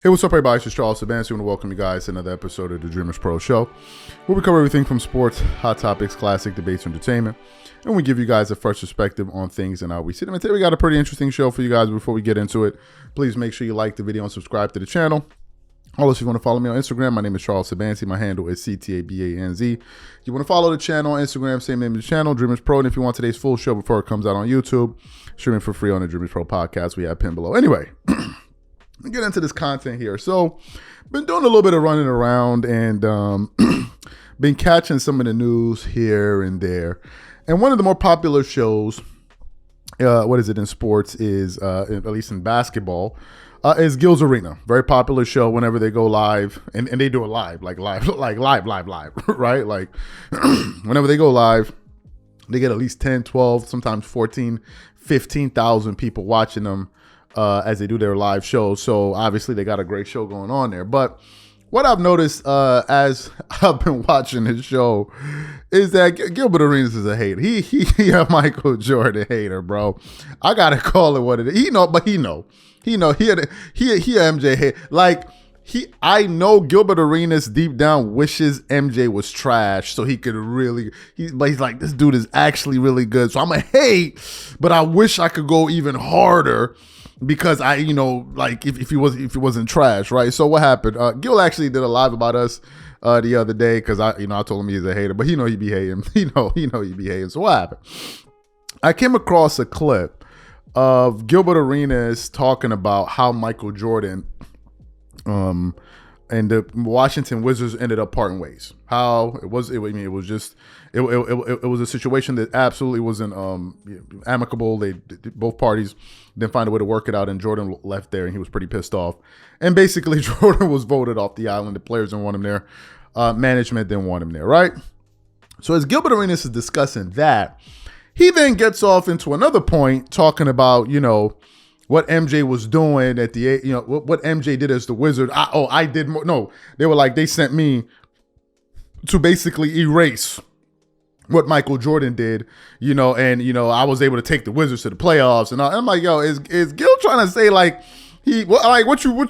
Hey, what's up, everybody? It's Charles Sabansi. I want to welcome you guys to another episode of the DREAMERSPRO show, where we cover everything from sports, hot topics, classic debates, entertainment, and we give you guys a fresh perspective on things and how we see them. And today we got a pretty interesting show for you guys. Before we get into it, please make sure you like the video and subscribe to the channel. Also, if you want to follow me on Instagram, my name is Charles Sabansi. My handle is CTABANZ. If you want to follow the channel on Instagram, same name as the channel, DREAMERSPRO. And if you want today's full show before it comes out on YouTube, streaming for free on the DREAMERSPRO podcast, we have pinned below. Anyway, get into this content here. So, been doing a little bit of running around and been catching some of the news here and there. And one of the more popular shows, in sports is, at least in basketball, is Gil's Arena. Very popular show whenever they go live, and they do it live, live, right? Like whenever they go live, they get at least 10, 12, sometimes 14, 15,000 people watching them as they do their live shows. So obviously they got a great show going on there. But what I've noticed as I've been watching his show is that Gilbert Arenas is a hater. He a Michael Jordan hater, bro. I gotta call it what it is. He a MJ hater. I know Gilbert Arenas deep down wishes MJ was trash so he could but he's like, this dude is actually really good. So I'm a hate, but I wish I could go even harder because if he wasn't trash, right? So what happened? Gil actually did a live about us the other day because I told him he's a hater, but he be hating. He be hating. So what happened? I came across a clip of Gilbert Arenas talking about how Michael Jordan and the Washington Wizards ended up parting ways. How it was a situation that absolutely wasn't amicable. Both parties didn't find a way to work it out, and Jordan left there, and he was pretty pissed off. And basically, Jordan was voted off the island. The players didn't want him there. Management didn't want him there, right? So as Gilbert Arenas is discussing that, he then gets off into another point talking about, what MJ was doing at what MJ did as the Wizard. I did more. No, they sent me to basically erase what Michael Jordan did, and I was able to take the Wizards to the playoffs. And I'm like, yo, is Gil trying to say what you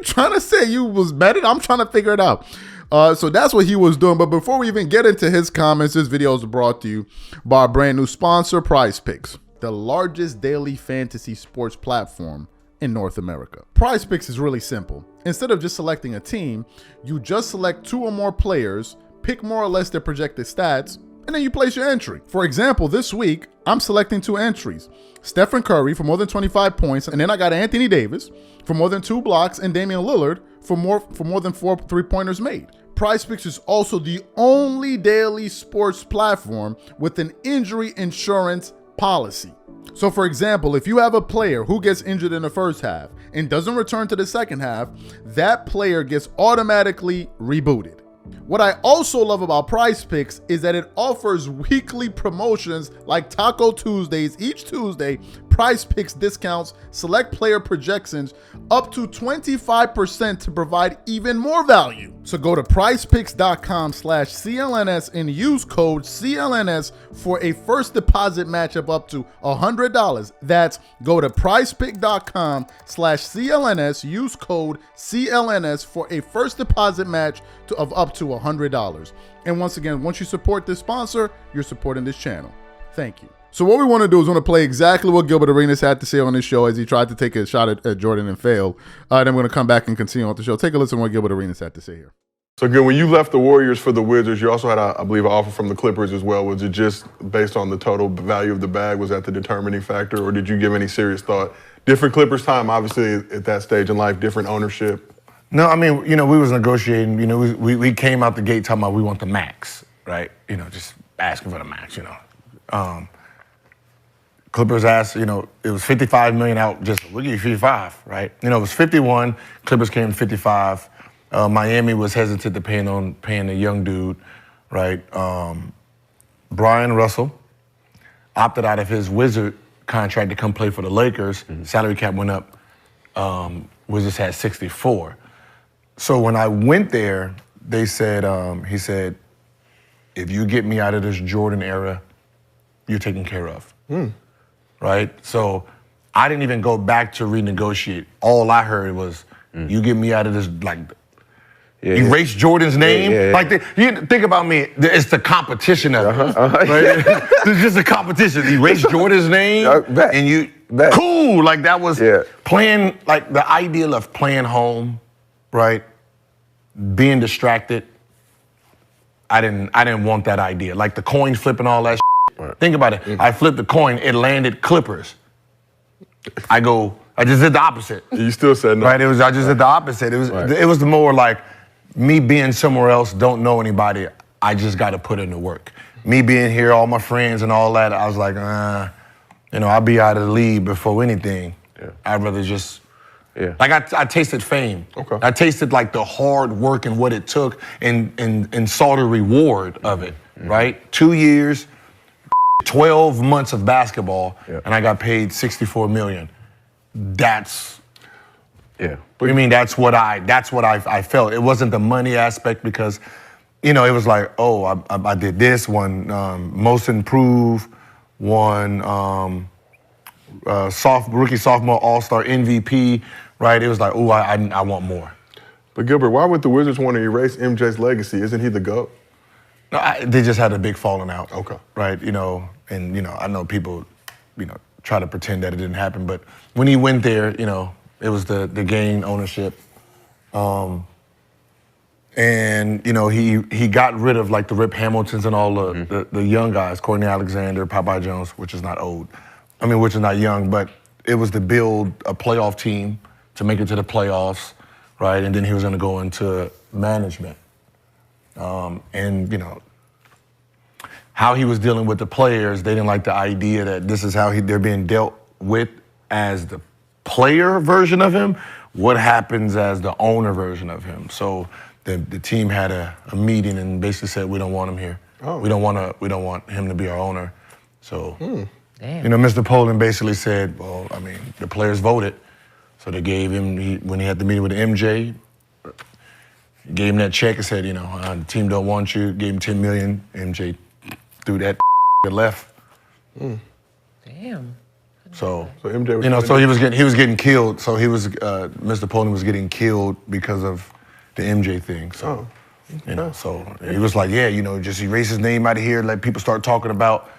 trying to say? You was better? I'm trying to figure it out. So that's what he was doing. But before we even get into his comments, this video is brought to you by our brand new sponsor, Prize Picks, the largest daily fantasy sports platform in North America. Prize Picks is really simple. Instead of just selecting a team, you just select two or more players, pick more or less their projected stats, and then you place your entry. For example, this week, I'm selecting two entries. Stephen Curry for more than 25 points, and then I got Anthony Davis for more than 2 blocks, and Damian Lillard for more than 4 3-pointers made. Prize Picks is also the only daily sports platform with an injury insurance policy. So for example, if you have a player who gets injured in the first half and doesn't return to the second half, that player gets automatically rebooted. What I also love about Prize Picks is that it offers weekly promotions like Taco Tuesdays. Each Tuesday, Prize Picks discounts select player projections up to 25% to provide even more value. So go to prizepicks.com/CLNS and use code CLNS for a first deposit match of up to $100. That's go to prizepicks.com/CLNS, use code CLNS for a first deposit match of up to $100. And once again, once you support this sponsor, you're supporting this channel. Thank you. So what we want to do is want to play exactly what Gilbert Arenas had to say on this show as he tried to take a shot at Jordan and failed. Then we're going to come back and continue on the show. Take a listen to what Gilbert Arenas had to say here. So Gil, when you left the Warriors for the Wizards, you also had, I believe, an offer from the Clippers as well. Was it just based on the total value of the bag? Was that the determining factor, or did you give any serious thought? Different Clippers time, obviously, at that stage in life, different ownership. No, I mean, we was negotiating. We came out the gate talking about we want the max, right? Just asking for the max. Clippers asked, it was $55 million out. Just we'll give you 55, right? It was 51. Clippers came to 55. Miami was hesitant to paying the young dude, right? Brian Russell opted out of his Wizard contract to come play for the Lakers. Mm-hmm. Salary cap went up. Wizards had 64. So when I went there, they said, he said, if you get me out of this Jordan era, you're taken care of. Right? So I didn't even go back to renegotiate. All I heard was, You get me out of this, like, erase Jordan's name. Like, you think about me, it's the competition of it. Right? It's just a competition. Erase Jordan's name, and you, cool. Like, that was playing, like, the ideal of playing home, right? Being distracted. I didn't want that idea. Like, the coin flip and all that shit. Right. Think about it. I flipped the coin, it landed Clippers. I just did the opposite. You still said no. Right, I just did the opposite. It was more like me being somewhere else, don't know anybody, I just got to put in the work. Me being here, all my friends and all that, I was like, I'll be out of the league before anything. I'd rather just, like I tasted fame. Okay. I tasted like the hard work and what it took and saw the reward of it, right? 2 years, 12 months of basketball, and I got paid $64 million. That's, what do you mean? That's what I felt. It wasn't the money aspect because, it was like, I did this one, most improved, one rookie, sophomore, all-star MVP, right? It was like, I want more. But Gilbert, why would the Wizards want to erase MJ's legacy? Isn't he the GOAT? No, they just had a big falling out. Okay. Right, and I know people, try to pretend that it didn't happen, but when he went there, it was the game ownership. And, he got rid of like the Rip Hamiltons and all the young guys, Courtney Alexander, Popeye Jones, which is not old. Which is not young, but it was to build a playoff team to make it to the playoffs, right? And then he was gonna go into management. How he was dealing with the players, they didn't like the idea that this is how they're being dealt with as the player version of him. What happens as the owner version of him? So the team had a meeting and basically said, we don't want him here. We don't want him to be our owner. So, Mr. Poland basically said, the players voted. So they gave him, when he had the meeting with MJ, gave him that check and said, the team don't want you, gave him $10 million. MJ threw that and left. Damn. So MJ was so he was getting killed. So he was Mr. Poland was getting killed because of the MJ thing. So so he was like, just erase his name out of here, let people start talking about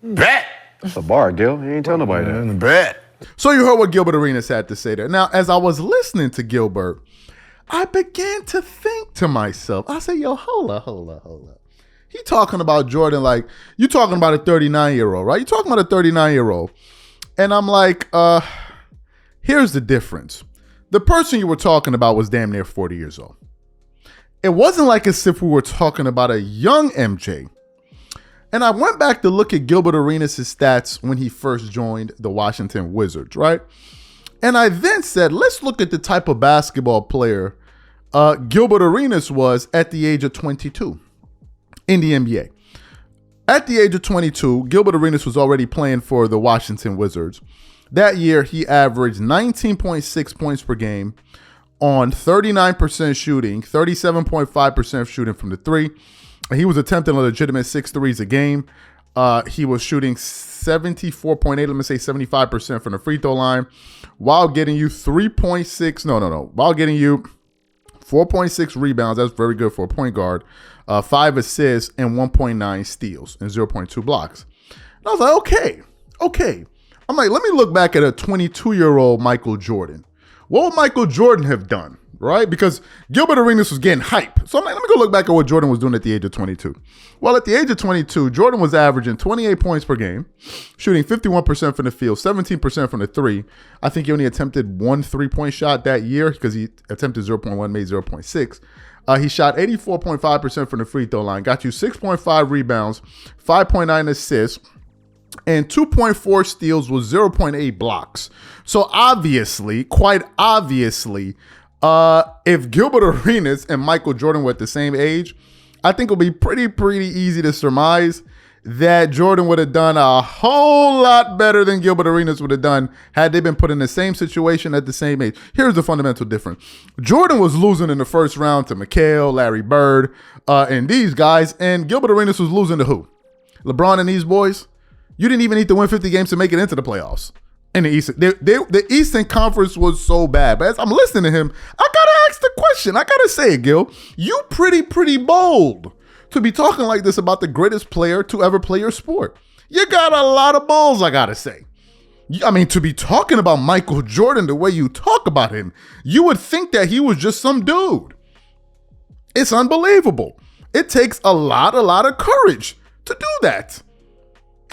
bet. That's a bar, Gil. You ain't tell nobody that. Bet. So you heard what Gilbert Arenas had to say there. Now, as I was listening to Gilbert, I began to think to myself, I said, yo, hold up. He talking about Jordan like, you talking about a 39-year-old, right? You talking about a 39-year-old. And I'm like, here's the difference. The person you were talking about was damn near 40 years old. It wasn't like as if we were talking about a young MJ. And I went back to look at Gilbert Arenas' stats when he first joined the Washington Wizards, right? And I then said, let's look at the type of basketball player Gilbert Arenas was at the age of 22 in the NBA. At the age of 22, Gilbert Arenas was already playing for the Washington Wizards. That year, he averaged 19.6 points per game on 39% shooting, 37.5% shooting from the three. He was attempting a legitimate 6 threes a game. He was shooting 75% from the free throw line while getting you 4.6 rebounds. That's very good for a point guard. 5 assists and 1.9 steals and 0.2 blocks. And I was like, okay. I'm like, let me look back at a 22-year-old Michael Jordan. What would Michael Jordan have done, right? Because Gilbert Arenas was getting hype. So I'm like, let me go look back at what Jordan was doing at the age of 22. Well, at the age of 22, Jordan was averaging 28 points per game, shooting 51% from the field, 17% from the three. I think he only attempted one three-point shot that year because he attempted 0.1, made 0.6. He shot 84.5% from the free throw line, got you 6.5 rebounds, 5.9 assists, and 2.4 steals with 0.8 blocks. So quite obviously, if Gilbert Arenas and Michael Jordan were at the same age, I think it would be pretty easy to surmise that Jordan would have done a whole lot better than Gilbert Arenas would have done had they been put in the same situation at the same age. Here's the fundamental difference. Jordan was losing in the first round to McHale, Larry Bird, and these guys, and Gilbert Arenas was losing to who? LeBron and these boys? You didn't even need to win 50 games to make it into the playoffs. in the Eastern. The Eastern Conference was so bad. But as I'm listening to him, I gotta ask the question. I gotta say it, Gil. You pretty bold to be talking like this about the greatest player to ever play your sport. You got a lot of balls, I gotta say. I mean, to be talking about Michael Jordan the way you talk about him, you would think that he was just some dude. It's unbelievable. It takes a lot of courage to do that.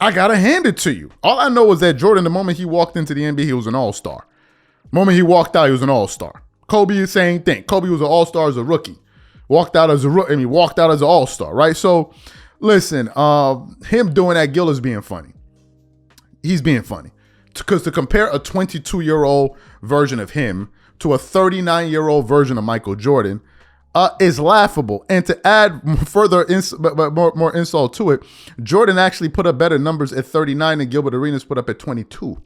I gotta hand it to you. All I know is that Jordan, the moment he walked into the NBA, he was an all-star. The moment he walked out, he was an all-star. Kobe, the same thing. Kobe was an all-star as a rookie. Walked out as a rookie. I mean, walked out as an all-star, right? So, listen, him doing that, Gil, is being funny. He's being funny. Because to compare a 22-year-old version of him to a 39-year-old version of Michael Jordan is laughable. And to add further more insult to it, Jordan actually put up better numbers at 39 than Gilbert Arenas put up at 22.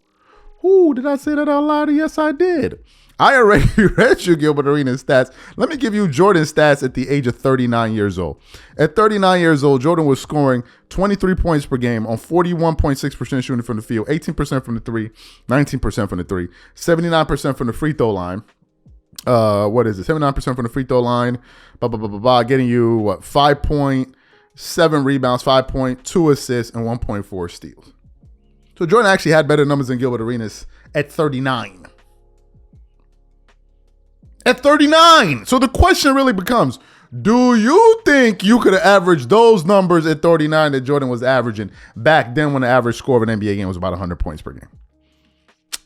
Ooh, did I say that out loud? Yes, I did. I already read you Gilbert Arenas' stats. Let me give you Jordan's stats at the age of 39 years old. At 39 years old, Jordan was scoring 23 points per game on 41.6% shooting from the field, 18% from the three, 19% from the three, 79% from the free throw line. 79% from the free throw line, getting you 5.7 rebounds, 5.2 assists, and 1.4 steals. So Jordan actually had better numbers than Gilbert Arenas at 39. At 39. So the question really becomes, do you think you could have averaged those numbers at 39 that Jordan was averaging back then when the average score of an NBA game was about 100 points per game?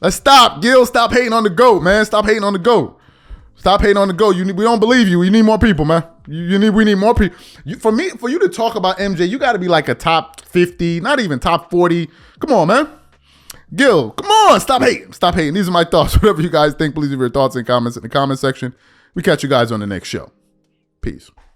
Let's stop, Gil. Stop hating on the GOAT, man. Stop hating on the GOAT. Stop hating on the GOAT. We don't believe you. We need more people, man. We need more people. For you to talk about MJ, you got to be like a top 50, not even top 40. Come on, man. Gil, come on. Stop hating. Stop hating. These are my thoughts. Whatever you guys think, please leave your thoughts and comments in the comment section. We catch you guys on the next show. Peace.